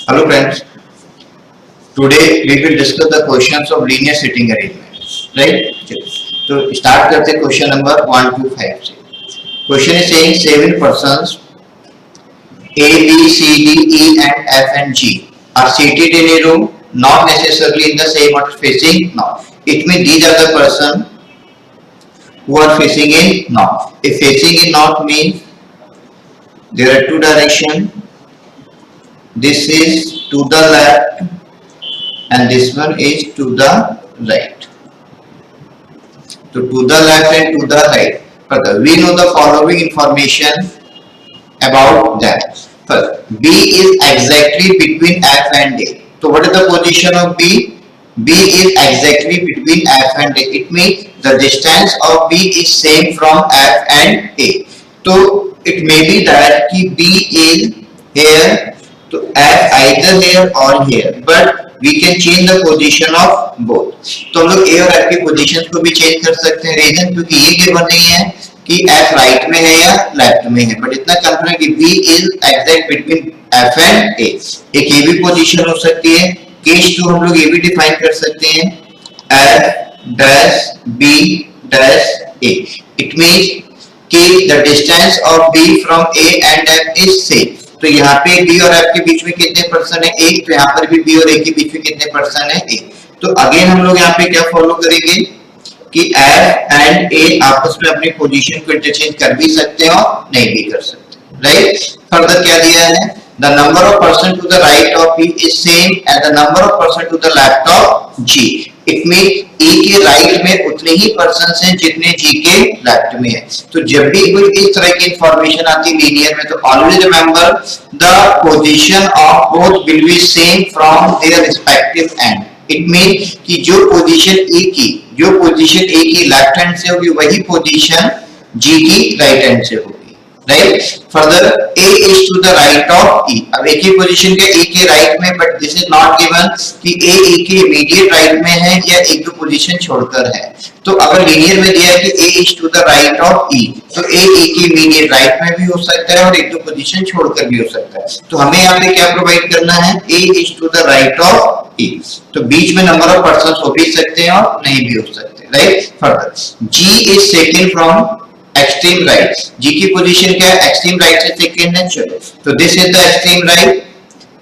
Hello friends, today we will discuss the questions of linear sitting arrangement. Right? तो start करते हैं question number 1 to 5 से. Question is saying 7 persons A, B, C, D, E and F and G are seated in a room, not necessarily in the same order facing north. It means these are the person who are facing in north. If facing in north means there are two directions. This is to the left and this one is to the right. So to the left and to the right. Further, we know the following information about them. First, B is exactly between F and A. So what is the position of B? B is exactly between F and A. It means the distance of B is same from F and A. So it may be that B is here, so F either here or here, but we can change the position of both. तो हम लोग A और F की positions को भी change कर सकते हैं. रीजन क्योंकि ये गिवन नहीं है कि F राइट में है या लेफ्ट में है, बट इतना कंफर्म है कि B is exact between F and A. एक ये भी पोजीशन हो सकती है. केस 2 हम लोग ये भी डिफाइन कर सकते हैं F dash B dash A. It means कि the distance of B from A and F is same. तो यहाँ पे B और F के बीच में कितने पर्सन है? 1. तो यहाँ पर भी B और A के बीच में कितने पर्सन है? 1. तो अगेन हम लोग यहाँ पे क्या फॉलो करेंगे कि F एंड A आपस में अपनी पोजीशन को इंटरचेंज कर भी सकते हैं और नहीं भी कर सकते. राइट. फर्दर क्या दिया है? The number of person to the right of B is same as the number of person to the left of G. It means E के राइट में उतने ही पर्सन हैं जितने G के लेफ्ट में है. तो जब भी कोई इस तरह की इंफॉर्मेशन आती है लीनियर में, तो always remember the position of both will be same from their respective and. It mean कि जो पोजीशन A की लेफ्ट हैंड से होगी वही पोजीशन G की राइट हैंड से होगी. Right. Further A is to the right of E. अब एक ही पोजीशन के A के राइट में, but this is not given कि A के इमीडिएट राइट में है या एक दो पोजीशन छोड़कर है. तो अगर लीनियर में दिया है कि A is to the right of E, तो A के इमीडिएट राइट में भी हो सकता है और एक दो पोजीशन छोड़कर भी हो सकता है. तो हमें यहाँ पे क्या प्रोवाइड करना है? A is to the right of E. तो बीच में नंबर ऑफ पर्संस हो भी सकते हैं और नहीं भी हो सकते. Right. Further G is second from extreme right. G की पोजीशन क्या है? एक्सट्रीम राइट से सेकंड है. चलो, तो this is the extreme right,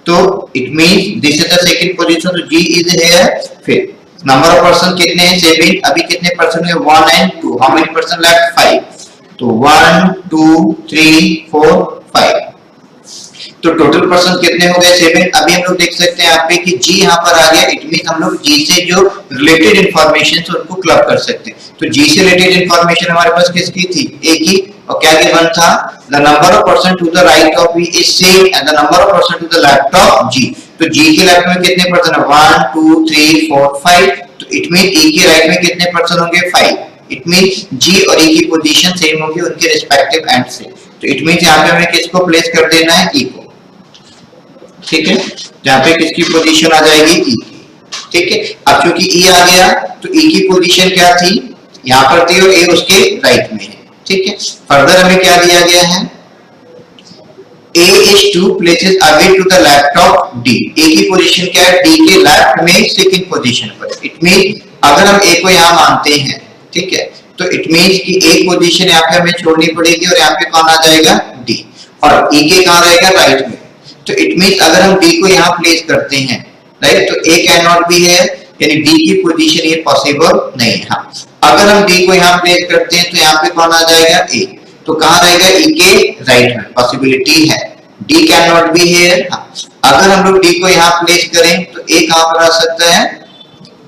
तो it means this is the second position. तो G इज हियर. फिर नंबर ऑफ पर्सन कितने हैं? 7. अभी कितने पर्सन है? 1 and 2. How many person left? 5. तो 1 2 3 4 5. तो टोटल पर्सन कितने हो गए? 7. अभी हम लोग देख सकते हैं यहाँ पे कि G यहाँ पर आ गया. इट मींस हम लोग G से जो रिलेटेड इंफॉर्मेशन है उनको क्लब कर सकते हैं. तो G से रिलेटेड इंफॉर्मेशन हमारे पास किसकी थी? A की. और क्या गिवन था? The number of person to the right of B is same and the number of person to the left of G. तो G के लेफ्ट में कितने पर्सन है? 1 2 3 4 5. तो इट मींस E के राइट में कितने पर्सन होंगे? 5. इट मींस G और E की पोजीशन सेम होगी उनके रिस्पेक्टिव एंड से. तो इट मींस यहाँ पे हमें किसको प्लेस कर देना है? E को. ठीक है. जहाँ पे किसकी पोजीशन आ जाएगी? E की. ठीक है. अब क्योंकि E आ गया तो E की पोजीशन क्या थी? यहाँ पर थी और A उसके राइट में है. ठीक है. फर्दर हमें क्या दिया गया है? A is 2 places away to the left of D. A की पोजीशन क्या है? D के लेफ्ट में सेकंड पोजीशन पर. इट मीन अगर हम A को यहाँ मानते हैं, ठीक है, तो इट मीन्स कि एक पोजीशन यहाँ पे हमें छोड़नी पड़ेगी और यहाँ पे कौन आ जाएगा? D. और E के कहाँ रहेगा? राइट में. तो इट मींस अगर हम D को यहाँ प्लेस करते हैं, राइट, तो A कैन नॉट बी है, यानी D की पोजीशन ये पॉसिबल नहीं है. हाँ, अगर हम D को यहाँ प्लेस करते हैं तो यहाँ पे कौन आ जाएगा? A. तो कहाँ रहेगा? E के राइट में. पॉसिबिलिटी है. D can not be here. हाँ, अगर हम लोग D को यहाँ प्लेस करें तो A कहाँ पर आ सकता है?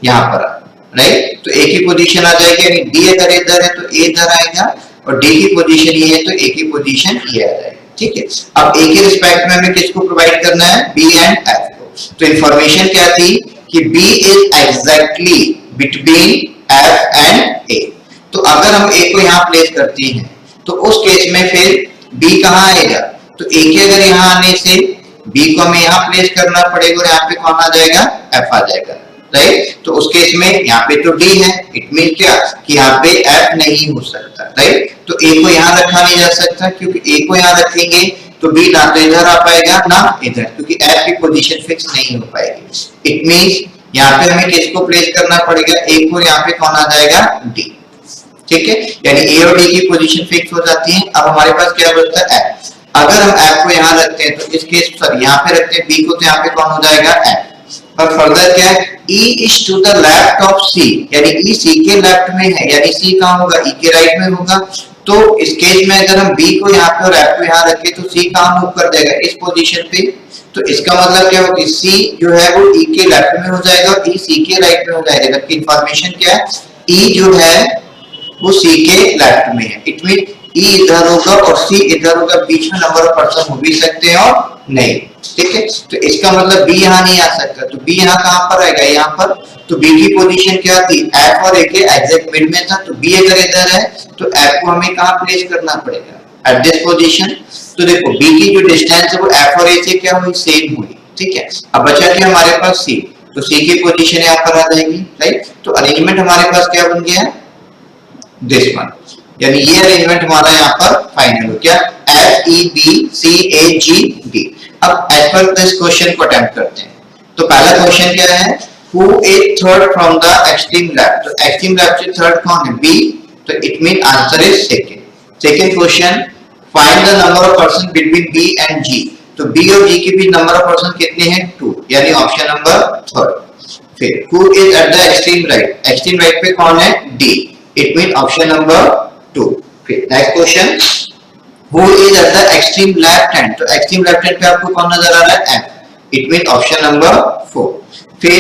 यहाँ पर. राइट. तो A की पोजीशन आ जाएगी, यानी D अगर इधर है तो A इधर आएगा और D की पोजीशन ये है तो A की पोजीशन ये आ जाएगी. ठीक है. अब A के रिस्पेक्ट में हमें किसको प्रोवाइड करना है? B एंड F को. तो इंफॉर्मेशन क्या थी कि B is exactly between F and A. तो अगर हम A को यहाँ प्लेस करते हैं तो उस केस में फिर B कहाँ आएगा? तो A के अगर यहाँ आने से B को हमें यहाँ प्लेस करना पड़ेगा और यहाँ पे कौन आ जाएगा? F आ जाएगा. राइट. तो उस केस में यहाँ पे तो D है. इट मीन क्या कि यहाँ पे F नहीं हो सकता. राइट. तो A को यहाँ रखा नहीं जा सकता, क्योंकि A को यहाँ रखेंगे तो बी ना तो इधर आ पाएगा ना इधर, क्योंकि एफ की पोजीशन फिक्स नहीं हो पाएगी। इट मींस यहाँ पे हमें किसको प्लेस करना पड़ेगा, ए को, यहाँ पे कौन आ जाएगा, डी। ठीक है, यानी ए और डी की पोजीशन फिक्स हो जाती है। अब हमारे पास क्या बचता है, एफ। अगर हम एफ को यहाँ रखते हैं तो इस केस पर यहाँ पे रखते हैं बी को, तो यहाँ पे कौन हो जाएगा, एफ। और फर्दर क्या है, E is to the left of C, यानी E C के लेफ्ट में है, यानी C कहाँ होगा, E के राइट में होगा। तो इस केस में अगर हम B को यहाँ पे और F को यहाँ रखें तो C कहाँ मूव कर जाएगा, इस पोजीशन पे। तो इसका मतलब क्या होगा, C जो है वो E के लेफ्ट में हो जाएगा और E C के राइट में हो जाएगा। जबकि इंफॉर्मेशन क्या है, E जो है वो C के लेफ्ट में है। इट मीन E इधर होगा और C इधर होगा, बीच में नंबर ऑफ पर्सन हो भी सकते हैं और नहीं। ठीक है, तो इसका मतलब B यहाँ नहीं आ सकता, तो B यहाँ कहाँ पर आएगा, यहाँ पर। तो B की पोजीशन क्या थी, F और A के एग्जैक्ट मिड में था। तो B अगर इधर है तो F को हमें कहाँ प्लेस करना पड़ेगा, एट दिस पोजीशन। तो देखो B की जो डिस्टेंस है वो F और A से क्या हुई, सेम हुई। ठीक है, अब बचा क्या हमारे पास C, तो C की पोजीशन यहाँ पर आ जाएगी, राइट। तो अरेंजमेंट हमारे पास क्या बन गया, दिस वन, यानी ये अरेंजमेंट हमारा यहाँ पर फाइनल हो गया, F E B C A G D। अब एज पर दिस क्वेश्चन को अटेम्प्ट करते हैं। तो पहला क्वेश्चन क्या है, who is third from the extreme left. तो एक्सट्रीम लेफ्ट से थर्ड कौन है, B। तो it mean answer is second. Second question, find the number of person between B and G। तो B और G के बीच नंबर ऑफ पर्सन कितने हैं, 2, यानी ऑप्शन नंबर थर्ड। फिर who is at the extreme right, extreme right पे कौन है, D। It mean option number 2। फिर next question, who is at the extreme left hand। तो extreme left hand पे आपको कौन नजर आ रहा है, F। It mean option number 4। फिर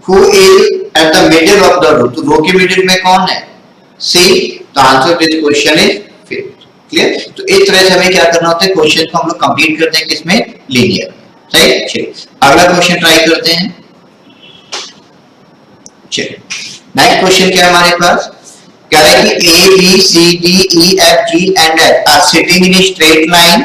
who is at the middle of the row। तो रो के मिडिल में कौन है, C। तो answer this question is 5। Clear. तो इस तरह से हमें क्या करना होता है, क्वेश्चन को हम लोग कंप्लीट करते हैं किसमें, लीनियर, राइट। चलिए अगला क्वेश्चन ट्राई करते हैं। चलिए नेक्स्ट क्वेश्चन क्या है हमारे पास, कह रहा है कि A B C D E F G and H are sitting in a straight line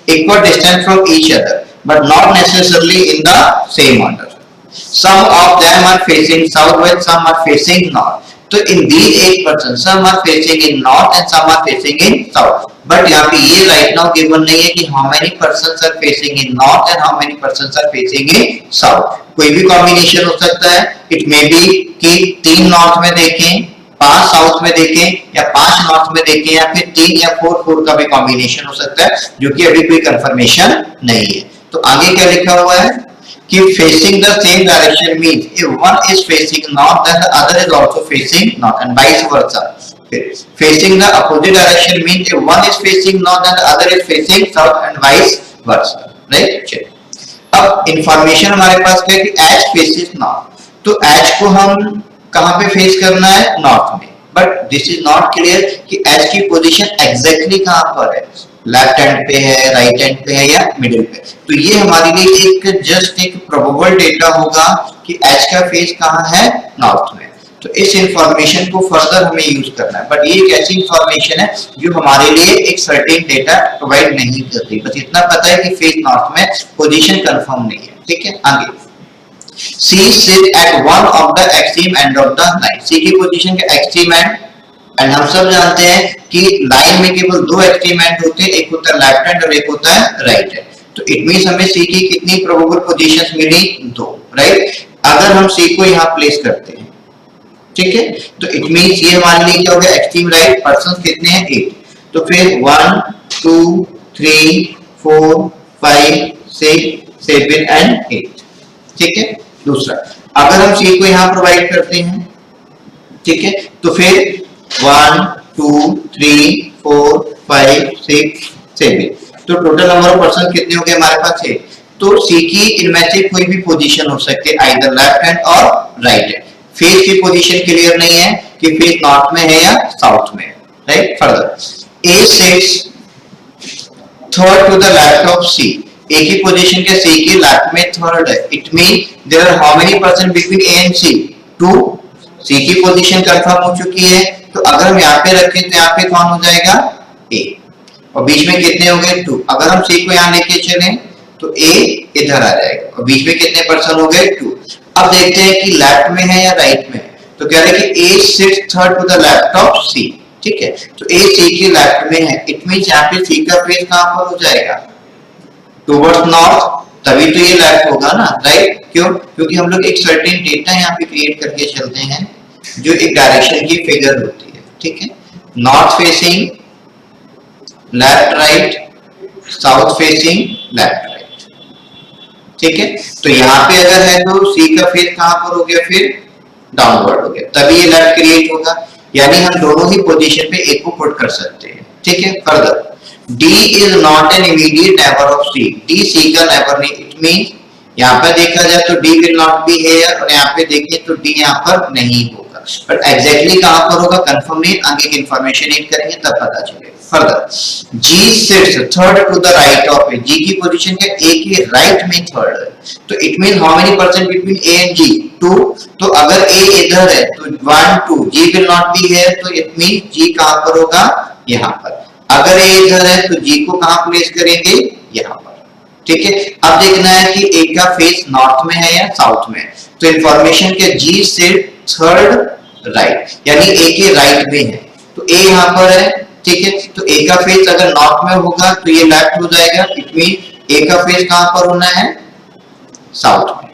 equal distance from each other but not necessarily in the same order. Some of them are facing south while some are facing north. तो in these 8 persons some are facing in north and some are facing in south. But यहाँ पे ये right now given नहीं है कि how many persons are facing in north and how many persons are facing in south. कोई भी combination हो सकता है। It may be कि 3 north में देखें, 5 साउथ में देखें, या 5 नॉर्थ में देखें, या फिर 3 या 4 का भी कॉम्बिनेशन हो सकता है, जो कि अभी कोई कंफर्मेशन नहीं है। तो आगे क्या लिखा हुआ है कि facing the same direction means if one is facing north then the other is also facing north and vice versa. Facing the opposite direction means if one is facing north then the other is facing south and vice versa, right. चलिए अब information हमारे पास क्या है कि H faces north. तो H को हम कहां पे फेस करना है, नॉर्थ में। But this is not clear कि एच की पोजीशन एग्जैक्टली कहां पर है, लेफ्ट हैंड पे है, राइट हैंड पे है या मिडिल पे। तो ये हमारे लिए एक जस्ट एक प्रोबेबल डेटा होगा कि एच का फेस कहां है, नॉर्थ में। तो इस इंफॉर्मेशन को फर्दर हमें यूज करना है। बट ये एक ऐसी इंफॉर्मेशन है जो हमारे लिए एक सर्टेन डेटा प्रोवाइड नहीं करती। बस इतना पता है कि फेस नॉर्थ में, पोजीशन कंफर्म नहीं है। ठीक है, आगे C sit at one of the extreme end of the line। C की पोजीशन के एक्सट्रीम एंड, एंड हम सब जानते हैं कि लाइन में केवल 2 एक्सट्रीम एंड होते हैं, एक होता है लेफ्ट हैंड और एक होता है राइट हैंड। तो इट मींस हमें C की कितनी प्रोबेबल पोजीशंस मिली, 2, राइट। अगर हम C को यहाँ प्लेस करते हैं, ठीक है, तो इट मींस ये हमारे लिए क्या हो गया, एक्सट्रीम राइट पर्सन कितने हैं, 8। तो फिर 1 2 3 4 5 6 7 एंड 8। ठीक है। दूसरा, अगर हम C को यहाँ प्रोवाइड करते हैं, ठीक है, तो फिर 1 2 3 4 5 6 7। तो टोटल नंबर ऑफ पर्सन कितने हो गए हमारे पास, 6। तो C की इनमें से कोई भी पोजीशन हो सकती है, आइदर लेफ्ट हैंड और राइट हैंड। फेस की पोजीशन क्लियर नहीं है कि फेस नॉर्थ में है या साउथ में, right. Further A sits third to the left of C। A की पोजीशन के C की लेफ्ट में थर्ड है। It mean there are how many person between A and C, 2। C की पोजीशन कंफर्म हो चुकी है। तो अगर हम यहाँ पे रखें तो यहाँ पे कौन हो जाएगा, A, और बीच में कितने हो गए, 2। अगर हम C को यहाँ लेके चलें तो A इधर आ जाएगा और बीच में कितने पर्सन हो गए, 2। अब देखते हैं कि लेफ्ट में है या राइट में। तो कह रहे हैं कि A sits third to the left of C। ठीक है, तो A C के लेफ्ट में है। इट मींस यहाँ पे C का फेस कहां पर हो जाएगा, टुवर्ड्स नॉर्थ, तभी तो ये लेफ्ट होगा ना, राइट? क्यों? क्योंकि हम लोग एक सर्टेन डेटा यहाँ पे क्रिएट करके चलते हैं जो एक डायरेक्शन की फिगर होती है, ठीक है? North facing left right, south facing left right, ठीक है? तो यहाँ पे अगर है तो सी का फेस कहां पर हो गया? फिर डाउनवर्ड हो गया, तभी ये लेफ्ट क्रिएट होगा। यानी हम दोनों ही पोजीशन पे एक को पुट कर सकते हैं, ठीक है? Further, D is not an immediate neighbor of C. D C का neighbor नहीं, it means यहाँ पर देखा जाए तो D will not be here और यहाँ पे देखें तो D यहाँ पर नहीं होगा, बट एग्जैक्टली कहाँ पर होगा कंफर्म नहीं, आगे की इंफॉर्मेशन रीड करेंगे तब पता चलेगा। Further, G sits third to the right of A. G की पोजीशन क्या? A के राइट में थर्ड है, तो it mean how many percent between A and G? 2। तो अगर A इधर है तो 1 2, G will not be here, तो इट मीन G कहाँ पर होगा? यहाँ पर। अगर A इधर है तो G को कहां प्लेस करेंगे? यहाँ पर, ठीक है? अब देखना है कि A का फेस नॉर्थ में है या साउथ में, तो इंफॉर्मेशन क्या? G से थर्ड राइट, यानी A के राइट में है, तो A यहाँ पर है, ठीक है? तो A का फेस अगर नॉर्थ में होगा तो ये लेफ्ट हो जाएगा, इट मीन A का फेस कहां पर होना है? साउथ में।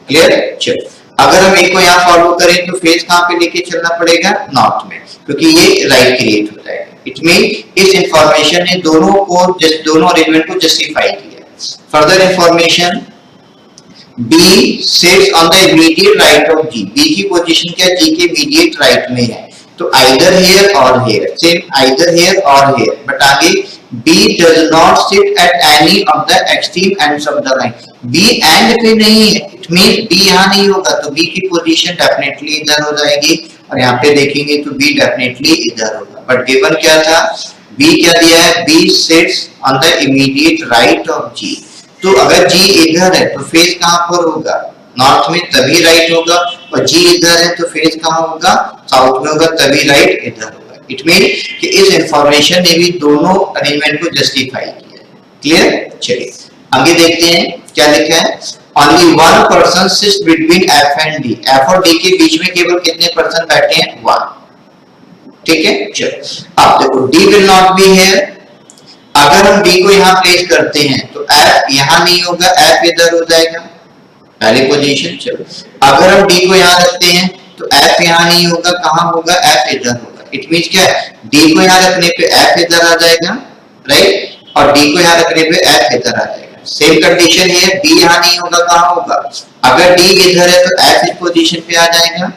क्लियर? चलो, अगर हम A को यहाँ फॉलो करें तो फेस कहां पे लेके चलना पड़ेगा? नॉर्थ में, क्योंकि ये राइट क्रिएट हो जाएगा। इट मीन इस इंफॉर्मेशन ने दोनों अरेंजमेंट को जस्टिफाई किया। Further information, B sits on the immediate right of G. B की पोजीशन क्या? G के immediate राइट में है, तो either here or here, same either here or here, but आगे B does not sit at any of the extreme ends of the line. B and पे नहीं है, इट मीन B यहाँ नहीं होगा, तो B की पोजीशन डेफिनेटली इधर हो जाएगी, और यहाँ पे देखेंगे तो B डेफिनेटली इधर होगा। बट गिवन क्या था? B क्या दिया है? B sits on the immediate right of G. तो अगर G इधर है तो फेस कहां पर होगा? नॉर्थ में, तभी राइट होगा, और G इधर है तो फेस कहां होगा? साउथ में होगा, तभी राइट इधर होगा। इट मीन कि इस इंफॉर्मेशन ने भी दोनों अरेंजमेंट को जस्टिफाई किया। क्लियर? चलिए आगे देखते हैं क्या लिखा है। Only one person sits between F and D. F और D के बीच में केवल कितने पर्सन बैठे हैं? 1, ठीक है? चलो अब देखो, D will not be here। अगर हम D को यहाँ प्लेस करते हैं तो F यहाँ नहीं होगा, F इधर हो जाएगा, पहली पोजीशन। चलो अगर हम D को यहाँ रखते हैं तो F यहाँ नहीं होगा, कहाँ होगा? F इधर होगा। इट मींस क्या है? D को यहाँ रखने पे F इधर आ जाएगा, राइट, और D को यहाँ रखने पे F इधर आ जाएगा। सेम कंडीशन है, D यहाँ नहीं होगा, कहाँ होगा? अगर D इधर है तो F इस पोजीशन पे आ जाएगा,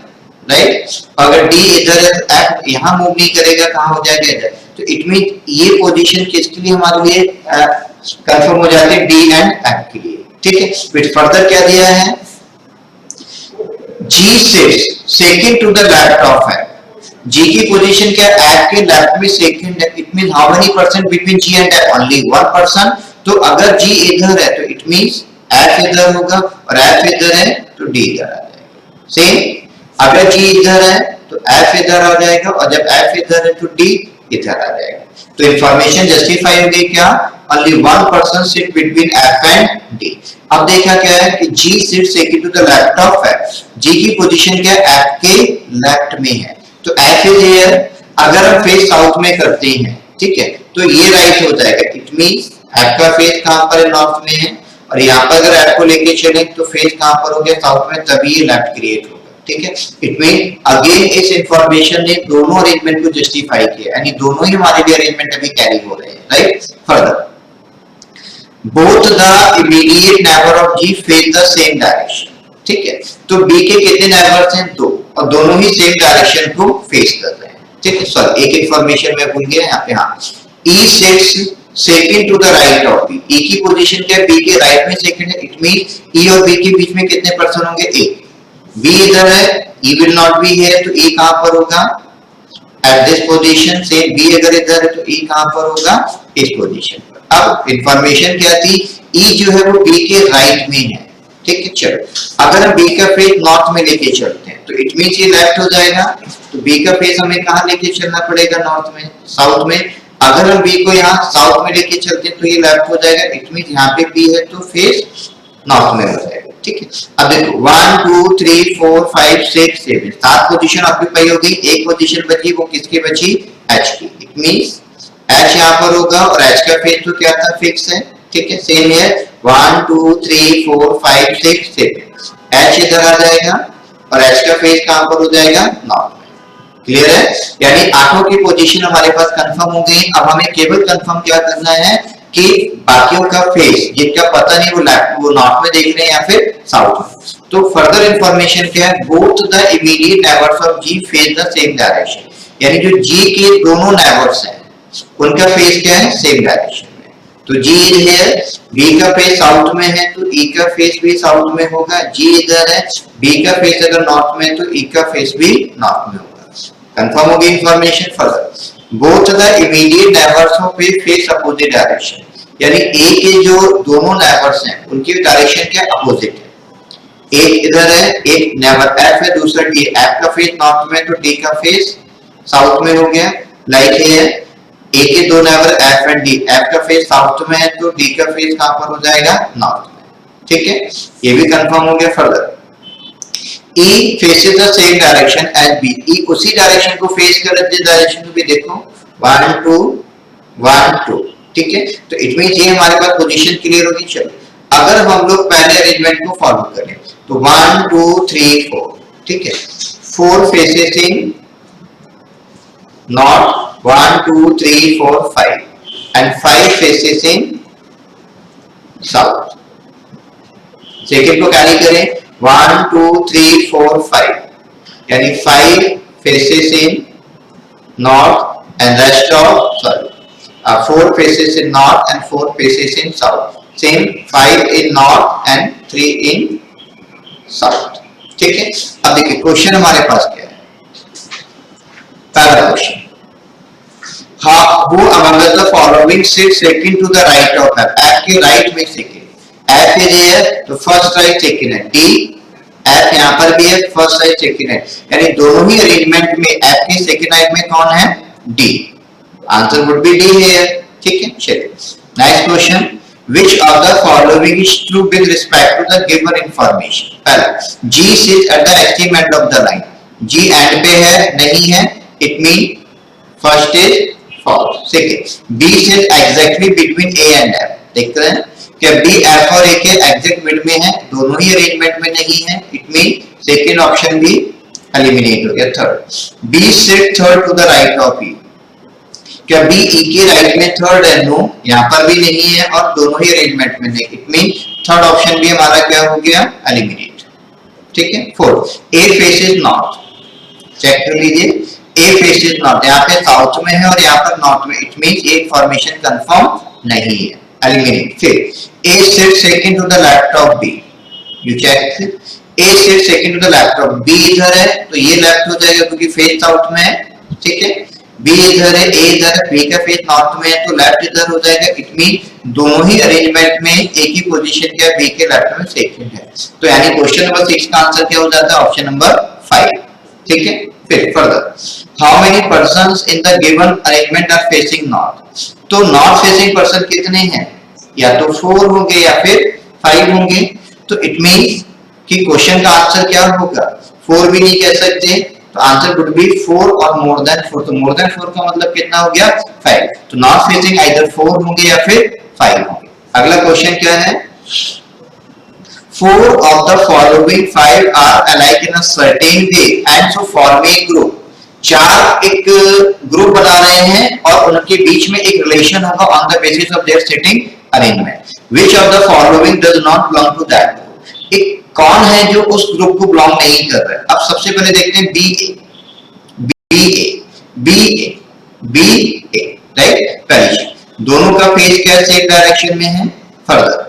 राइट, अगर D इधर है तो F यहाँ मूव नहीं करेगा, कहाँ हो जाएगा? इधर। तो इट मीन ये पोजीशन किसके लिए हमारे लिए कंफर्म हो जाती है? D एंड F के लिए, ठीक है? फिर फर्दर क्या दिया है? G sits second to the left of F. G की पोजीशन क्या है? F के लेफ्ट में सेकंड है, it mean how many percent between G and F? Only 1 person. तो अगर G इधर है तो इट मींस F इधर होगा, और F इधर है तो D इधर आ जाएगा। सेम अगर G इधर है तो F इधर आ जाएगा, और जब F इधर है तो D इधर आ जाएगा। तो इंफॉर्मेशन जस्टिफाई हो गई क्या? Only one person sit between F and D. अब देखा क्या है कि G sits second to the left of F. G की पोजीशन क्या है? F के लेफ्ट में है, तो F is here। अगर हम फेस साउथ में करते हैं, ठीक है, तो ये राइट हो जाएगा। इट मींस F का फेस कहां पर है? नॉर्थ में है, और यहाँ पर अगर F को लेके चले तो फेस कहां पर हो गया? साउथ में, तभी ये लेफ्ट क्रिएट होगा, ठीक है? इट मीन अगेन इस इंफॉर्मेशन ने दोनों अरेंजमेंट को जस्टिफाई किया, यानी दोनों ही हमारे लिए अरेंजमेंट अभी कैरी हो रहे हैं, right. Further, both the immediate neighbor of G face the same direction, ठीक है? तो B के कितने नेबर्स हैं? 2, और दोनों ही सेम डायरेक्शन को फेस कर रहे हैं, ठीक है? सॉरी, एक इंफॉर्मेशन मैं भूल गया यहाँ पे। हाँ, E sits second to the right of B. E की पोजीशन क्या है? B के राइट में सेकंड है, इट मींस E और B के बीच में कितने पर्सन होंगे? 1। B इधर है, E will not be here, तो E कहां पर होगा? At this position। से B अगर इधर है तो E कहां पर होगा? इस पोजीशन पर। अब इंफॉर्मेशन क्या थी? E जो है वो B के राइट में है, ठीक है? चलो अगर हम B का फेस नॉर्थ में लेके चलते हैं तो इट मींस ये लेफ्ट हो जाएगा, तो B का फेस हमें कहां लेके चलना पड़ेगा? नॉर्थ में, साउथ में। अगर हम B को यहाँ साउथ में लेके चलते हैं तो ये लेफ्ट हो जाएगा, इट मींस यहाँ पे B है तो फेस नॉर्थ में हो जाएगा, ठीक है? अब देखो 1 2 3 4 5 6 7 7 पोजीशन ऑक्यूपाई हो गई, एक पोजीशन बची, वो किसकी बची? H की। इट मींस H यहाँ पर होगा, और H का फेस तो क्या था? फिक्स है, ठीक है, सेम है 1 2 3 4 5 6 7, एच इधर आ जाएगा और एच का फेस कहां पर हो जाएगा, नॉर्थ में। क्लियर है, यानी आठों की पोजीशन हमारे पास कंफर्म हो गई। अब हमें केवल कंफर्म क्या करना है कि बाकियों का फेस, जिनका पता नहीं वो नॉर्थ में देख रहे हैं या फिर साउथ में। तो फर्दर इंफॉर्मेशन क्या है, both the immediate neighbours of G face the same direction, यानी जो जी के दोनों नेबर्स हैं उनका फेस क्या है, सेम डायरेक्शन में। तो जी इज हियर, बी का फेस साउथ में है तो ई का फेस भी साउथ में होगा। जी इधर है, बी का फेस अगर नॉर्थ में है तो ई का फेस भी नॉर्थ में होगा। कंफर्म होगी information. Further both the immediate neighbours of A face opposite direction, यानी ए के जो दोनों नेबर्स हैं उनकी डायरेक्शन क्या अपोजिट है। एक इधर है, एक नेबर एफ है, दूसरा डी। एफ का फेस नॉर्थ में तो डी का फेस साउथ में हो गया। लाइक है ए के दो neighbour F and D, F का फेस साउथ में है तो डी का फेस कहां पर हो जाएगा, नॉर्थ में। ठीक है, ये भी कंफर्म हो गया। Further E faces the same direction as B, E उसी डायरेक्शन को फेस कर रहा है, जिस डायरेक्शन को भी देखो 1 2 1 2, ठीक है। तो इट मींस ये हमारे पास पोजीशन क्लियर होगी। चलो अगर हम लोग पहले अरेंजमेंट को फॉलो करें तो 1 2 3 4, ठीक है, 4 faces in north, 1 2 3 4 5 and 5 faces in south. Second को कैरी करें 1 2 3 4 5, यानी 5 faces in north and rest of 4 faces in north and 4 faces in south. Same 5 in north and 3 in south. ठीक है, अब देखिए क्वेश्चन हमारे पास क्या है। पहला question, who among the following sits second to the right of F? F के राइट में सेकंड, F is here तो फर्स्ट राइट सेकंड है। D, F यहाँ पर भी है, फर्स्ट राइट सेकंड है, यानी दोनों ही अरेंजमेंट में F के सेकंड राइट में कौन है, D। Answer would be D here। ठीक है, चलिए next question, which of the following is true with respect to the given information? पहला, G sits at the extreme end of the line, G end पे है, नहीं है, it mean first is false. Second, B sits exactly between A and F, देख रहे हैं क्या B F और A के एग्जैक्ट मिड में है, दोनों ही अरेंजमेंट में नहीं है, इट मीन सेकंड ऑप्शन भी एलिमिनेट हो गया। Third, B sit third to the right of E, क्या B E के राइट में थर्ड है, नो, यहाँ पर भी नहीं है और दोनों ही अरेंजमेंट में नहीं, इट मीन थर्ड ऑप्शन भी हमारा क्या हो गया, एलिमिनेट। ठीक है। Fourth, A faces north, check कर लीजिए, A फेसेस नॉर्थ, यहाँ पे साउथ में है और यहाँ पर नॉर्थ में, इट मीन एक फॉर्मेशन कंफर्म नहीं है, एलिमिनेट। फिर A sits second to the left of B, you check, A sits second to the left of B, इधर है तो ये लेफ्ट हो जाएगा क्योंकि फेस साउथ में है। ठीक है, B इधर है, A इधर है, B का फेस नॉर्थ में है तो लेफ्ट इधर हो जाएगा, इट मीन दोनों ही अरेंजमेंट में एक ही पोजीशन क्या है, B के लेफ्ट में सेकंड है। तो यानी क्वेश्चन नंबर 6 का आंसर क्या हो जाता है, ऑप्शन नंबर 5। ठीक है, फिर further, how many persons in the given arrangement are facing north? तो नॉर्थ फेसिंग पर्सन कितने हैं, या तो 4 होंगे या फिर 5 होंगे। तो इट मींस कि क्वेश्चन का आंसर क्या होगा, 4 भी नहीं कह सकते, तो आंसर वुड बी 4 और मोर देन 4। तो मोर देन 4 का मतलब कितना हो गया, 5। तो नॉर्थ फेसिंग आइदर 4 होंगे या फिर 5 होंगे। अगला क्वेश्चन क्या है, 4 of the following 5 are alike in a certain way and so form a group। 4 एक ग्रुप बना रहे हैं और उनके बीच में एक रिलेशन होगा on the basis of their sitting arrangement. Which of the following does not belong to that group? एक कौन है जो उस ग्रुप को बिलोंग नहीं कर रहा है। अब सबसे पहले देखते हैं B A, B A, B A, B A, right. पहली दोनों का फेस क्या सेम डायरेक्शन में है। Further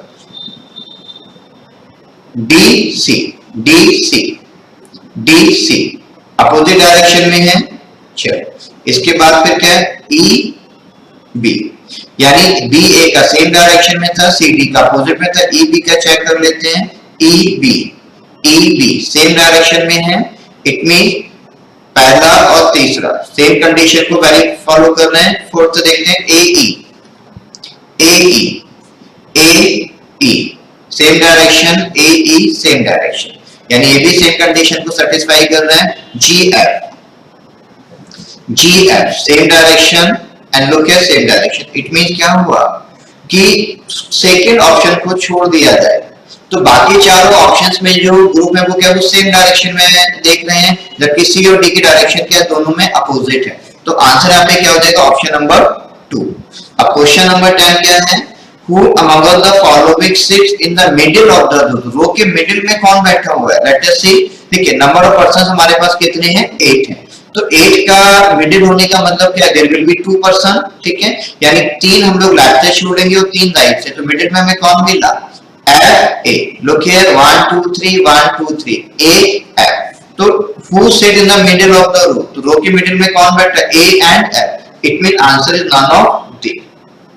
D C, D C, D C opposite direction में है। चलो इसके बाद फिर क्या है, ई बी, यानी बी ए का सेम डायरेक्शन में था, सी डी का अपोजिट में था। ई बी का चेक कर लेते हैं, E B, E B same direction में है, इट मीन पहला और तीसरा सेम कंडीशन को पहले फॉलो कर रहे हैं। फोर्थ देखते हैं, ए ई, ए ई, ए ई सेम डायरेक्शन, ए ई सेम डायरेक्शन, यानी ये भी सेम कंडीशन को सेटिस्फाई कर रहा है। G F, G F same direction and look at same direction, it means क्या हुआ, कि सेकंड ऑप्शन को छोड़ दिया जाए, तो बाकी चारों ऑप्शंस में जो ग्रुप है वो क्या, वो सेम डायरेक्शन में देख रहे हैं, जबकि सी और डी की डायरेक्शन क्या, दोनों में अपोजिट है। तो आंसर यहाँ पे क्या हो जाएगा, ऑप्शन नंबर 2। अब क्वेश्चन नंबर 10 क्या है, Who among the following sits in the middle of the रो के मिडिल में कौन बैठा हुआ है, लेट अस सी। ठीक है, नंबर ऑफ पर्संस हमारे पास कितने हैं, 8 हैं। तो 8 का मिडिल होने का मतलब क्या, देयर विल बी 2 पर्सन। ठीक है, यानी 3 हम लोग लेफ्ट से छोड़ेंगे और 3 राइट से, तो मिडिल में हमें कौन मिला, F A। Look here 1 2 3 1 2 3 A F। तो who sit in the middle of the row, तो रो के मिडिल में कौन बैठा है, A and F। It mean answer is none of the.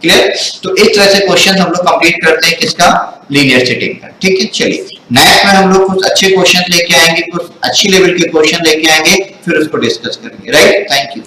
Clear. तो इस तरह से क्वेश्चन हम लोग कंप्लीट करते हैं किसका, लीनियर सेटिंग का। ठीक है, चलिए नेक्स्ट में हम लोग कुछ अच्छे क्वेश्चन लेके आएंगे, कुछ अच्छी लेवल के क्वेश्चन लेके आएंगे, फिर उसको डिस्कस करेंगे। Right, thank you.